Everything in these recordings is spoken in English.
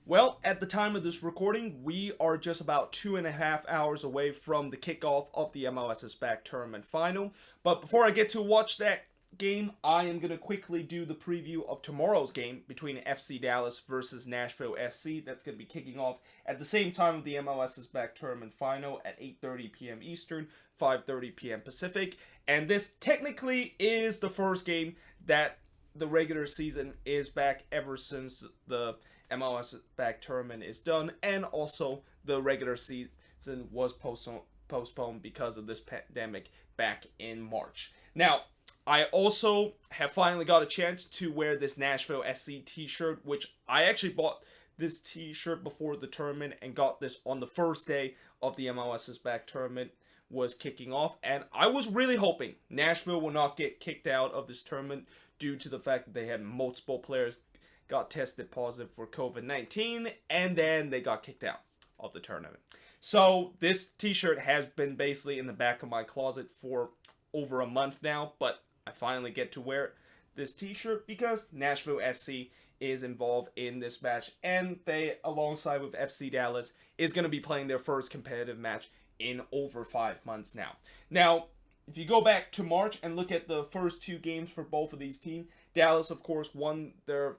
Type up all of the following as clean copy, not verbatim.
Well, at the time of this recording, we are just about 2.5 hours away from the kickoff of the MLSisback tournament final. But before I get to watch that game, I am going to quickly do the preview of tomorrow's game between FC Dallas versus Nashville SC. That's going to be kicking off at the same time of the MLSisback tournament final at 8:30 p.m. Eastern, 5:30 p.m. Pacific. And this technically is the first game that the regular season is back ever since the MLSisback tournament is done, and also the regular season was postponed because of this pandemic back in March. Now, I also have finally got a chance to wear this Nashville SC t-shirt, which I actually bought this t-shirt before the tournament and got this on the first day of the MLSisback tournament was kicking off, and I was really hoping Nashville will not get kicked out of this tournament due to the fact that they had multiple players got tested positive for COVID-19, and then they got kicked out of the tournament. So this t-shirt has been basically in the back of my closet for over a month now, but I finally get to wear this t-shirt because Nashville SC is involved in this match, and they, alongside with FC Dallas, is going to be playing their first competitive match in over 5 months now. Now, if you go back to March and look at the first two games for both of these teams, Dallas, of course, won their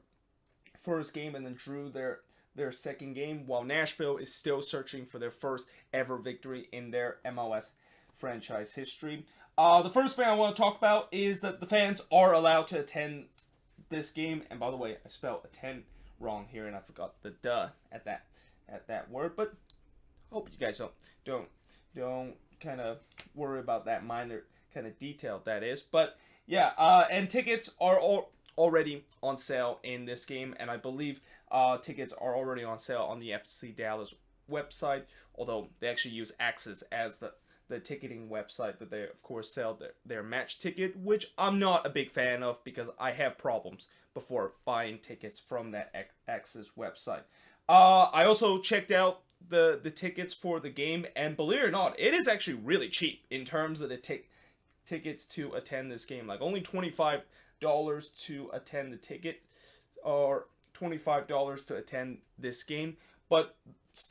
first game and then drew their second game, while Nashville is still searching for their first ever victory in their MLS franchise history. The first thing I want to talk about is that the fans are allowed to attend this game, and by the way, I spelled attend wrong here, and I forgot the "duh" at that word, but hope you guys don't kind of worry about that minor kind of detail that is. But yeah, and tickets are already on sale in this game, and I believe tickets are already on sale on the FC Dallas website, although they actually use Axis as the ticketing website that they of course sell their match ticket, which I'm not a big fan of because I have problems before buying tickets from that Axis website. I also checked out the tickets for the game, and believe it or not, it is actually really cheap in terms of the tickets to attend this game. Like only $25 to attend the ticket, or $25 to attend this game. But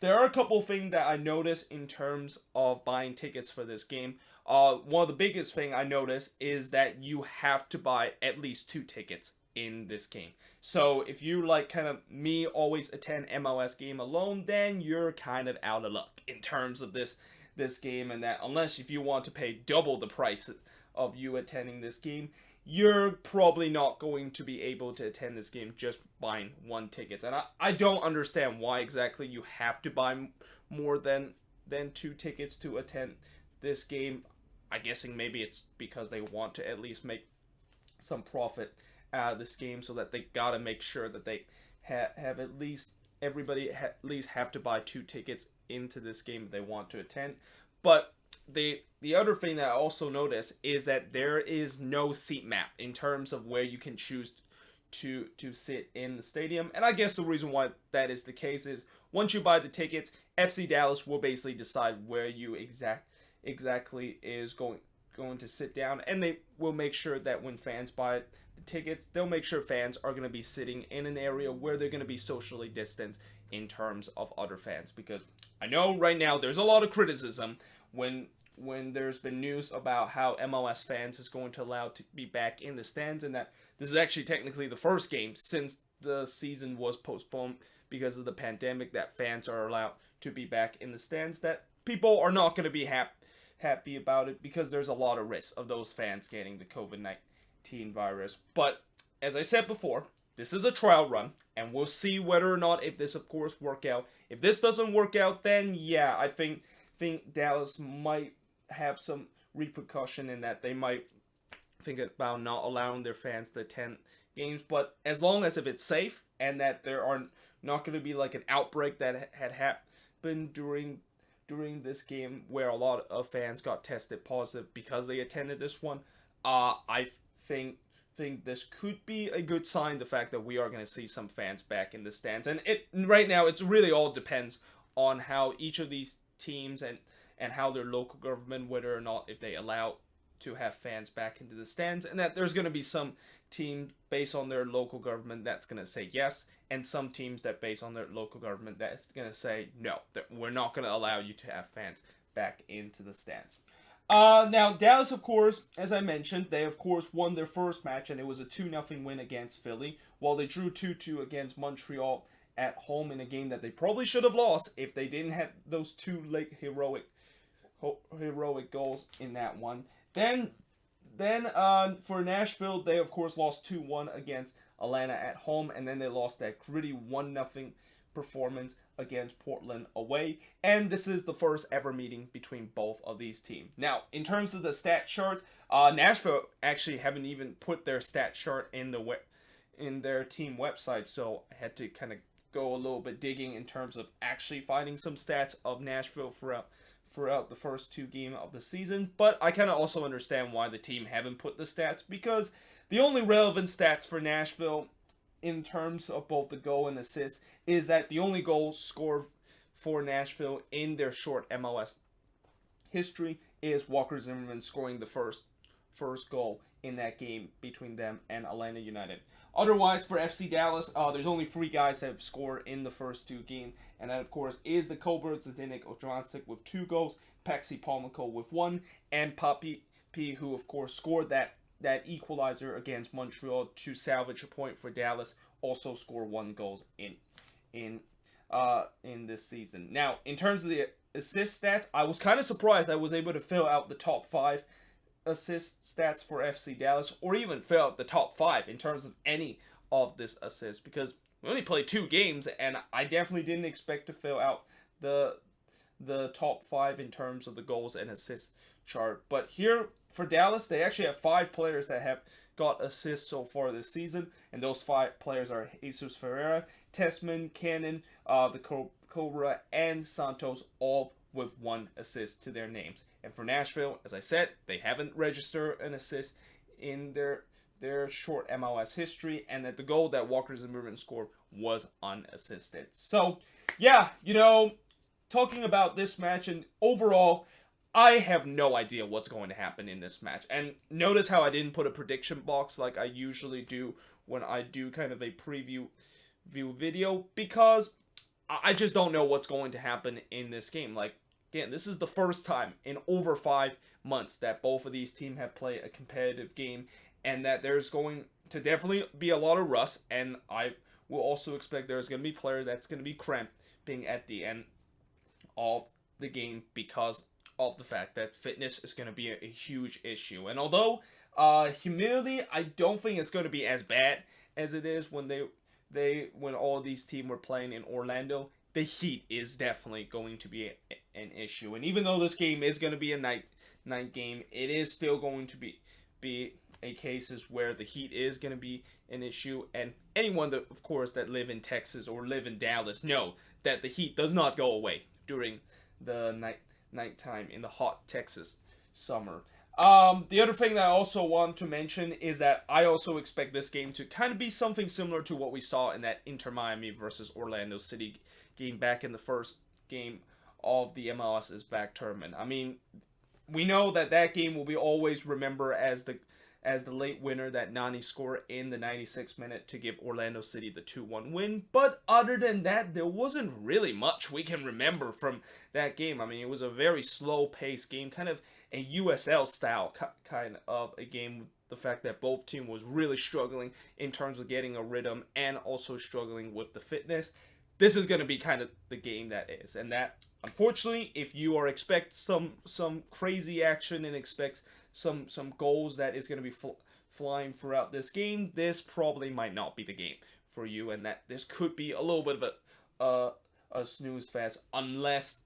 there are a couple things that I noticed in terms of buying tickets for this game. One of the biggest thing I noticed is that you have to buy at least 2 tickets in this game. So if you, like kind of me, always attend MLS game alone, then you're kind of out of luck in terms of this game, and that unless if you want to pay double the price of you attending this game, you're probably not going to be able to attend this game just buying 1 ticket. And I don't understand why exactly you have to buy more than 2 tickets to attend this game. I'm guessing maybe it's because they want to at least make some profit out of this game, so that they gotta make sure that they have at least everybody at least have to buy 2 tickets into this game if they want to attend. But the other thing that I also noticed is that there is no seat map in terms of where you can choose to sit in the stadium. And I guess the reason why that is the case is once you buy the tickets, FC Dallas will basically decide where you exactly is going to sit down, and they will make sure that when fans buy the tickets, they'll make sure fans are going to be sitting in an area where they're going to be socially distanced in terms of other fans. Because I know right now there's a lot of criticism when there's been news about how MLS fans is going to allow to be back in the stands, and that this is actually technically the first game since the season was postponed because of the pandemic that fans are allowed to be back in the stands, that people are not going to be happy about it because there's a lot of risk of those fans getting the COVID-19 virus. But as I said before, this is a trial run, and we'll see whether or not if this of course work out. If this doesn't work out, then yeah, I think Dallas might have some repercussion in that they might think about not allowing their fans to attend games. But as long as if it's safe and that there are not going to be like an outbreak that had happened during this game where a lot of fans got tested positive because they attended this one, I think this could be a good sign, the fact that we are going to see some fans back in the stands. And right now it's really all depends on how each of these teams and how their local government, whether or not if they allow to have fans back into the stands, and that there's going to be some team based on their local government that's going to say yes, and some teams that based on their local government that's going to say no, that we're not going to allow you to have fans back into the stands. Now Dallas, of course, as I mentioned, they of course won their first match, and it was a 2-0 win against Philly, while they drew 2-2 against Montreal at home in a game that they probably should have lost if they didn't have those two late heroic goals in that one. Then for Nashville, they of course lost 2-1 against Atlanta at home, and then they lost that gritty 1-0 performance against Portland away. And this is the first ever meeting between both of these teams. Now, in terms of the stat chart, Nashville actually haven't even put their stat chart in their team website, so I had to kind of go a little bit digging in terms of actually finding some stats of Nashville throughout the first 2 games of the season. But I kind of also understand why the team haven't put the stats, because the only relevant stats for Nashville in terms of both the goal and assist is that the only goal scored for Nashville in their short MLS history is Walker Zimmerman scoring the first goal in that game between them and Atlanta United. Otherwise, for FC Dallas, there's only 3 guys that have scored in the first 2 games, and that, of course, is the Cobras, Zdenek Odransik with 2 goals, Paxi Palmico with 1, and Papi P, who, of course, scored that equalizer against Montreal to salvage a point for Dallas, also scored 1 goal in this season. Now, in terms of the assist stats, I was kind of surprised I was able to fill out the top 5 assist stats for FC Dallas, or even fill out the top 5 in terms of any of this assist, because we only played 2 games, and I definitely didn't expect to fill out the top 5 in terms of the goals and assists chart. But here for Dallas, they actually have 5 players that have got assists so far this season, and those 5 players are Jesus Ferreira, Tessman, Cannon, the Cobra, and Santos, all with 1 assist to their names. And for Nashville, as I said, they haven't registered an assist in their short MLS history, and that the goal that Walker Zimmerman scored was unassisted. So, yeah, talking about this match, and overall, I have no idea what's going to happen in this match. And notice how I didn't put a prediction box like I usually do when I do kind of a preview video, because I just don't know what's going to happen in this game. Like, again, this is the first time in over 5 months that both of these teams have played a competitive game, and that there's going to definitely be a lot of rust, and I will also expect there's going to be a player that's going to be cramping at the end of the game because of the fact that fitness is going to be a huge issue. And although humidity, I don't think it's going to be as bad as it is when when all these teams were playing in Orlando. The heat is definitely going to be an issue. And even though this game is going to be a night game, it is still going to be a cases where the heat is going to be an issue. And anyone that, of course, that live in Texas or live in Dallas know that the heat does not go away during the nighttime in the hot Texas summer. The other thing that I also want to mention is that I also expect this game to kind of be something similar to what we saw in that Inter Miami versus Orlando City game back in the first game of the MLSisback tournament. I mean, we know that game will be always remembered as the late winner that Nani scored in the 96th minute to give Orlando City the 2-1 win. But other than that, there wasn't really much we can remember from that game. I mean, it was a very slow-paced game, kind of a USL style kind of a game. The fact that both teams was really struggling in terms of getting a rhythm and also struggling with the fitness. This is going to be kind of the game that is. And that, unfortunately, if you are expect some crazy action and expect some goals that is going to be flying throughout this game, this probably might not be the game for you, and that this could be a little bit of a snooze fest, unless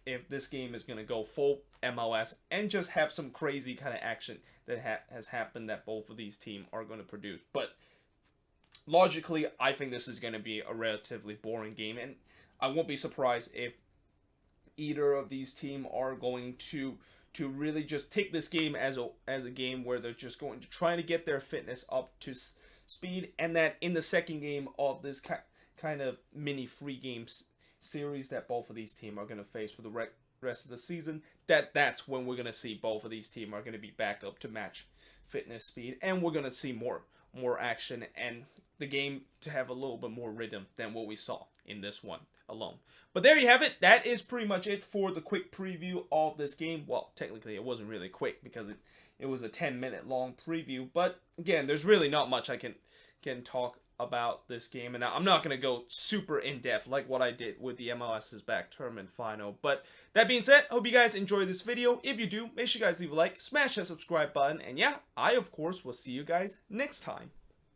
if this game is going to go full MLS and just have some crazy kind of action that has happened that both of these teams are going to produce. But logically, I think this is going to be a relatively boring game, and I won't be surprised if either of these teams are going to really just take this game as a game where they're just going to try to get their fitness up to speed, and that in the second game of this kind of mini free games series that both of these teams are going to face for the rest of the season, that's when we're going to see both of these teams are going to be back up to match fitness speed, and we're going to see more more action and the game to have a little bit more rhythm than what we saw in this one alone. But there you have it. That is pretty much it for the quick preview of this game. Well, technically it wasn't really quick because it was a 10-minute long preview. But again, there's really not much I can talk about this game, and I'm not going to go super in-depth like what I did with the MLSisback tournament final. But that being said, hope you guys enjoyed this video. If you do, make sure you guys leave a like, smash that subscribe button, and yeah, I of course will see you guys next time.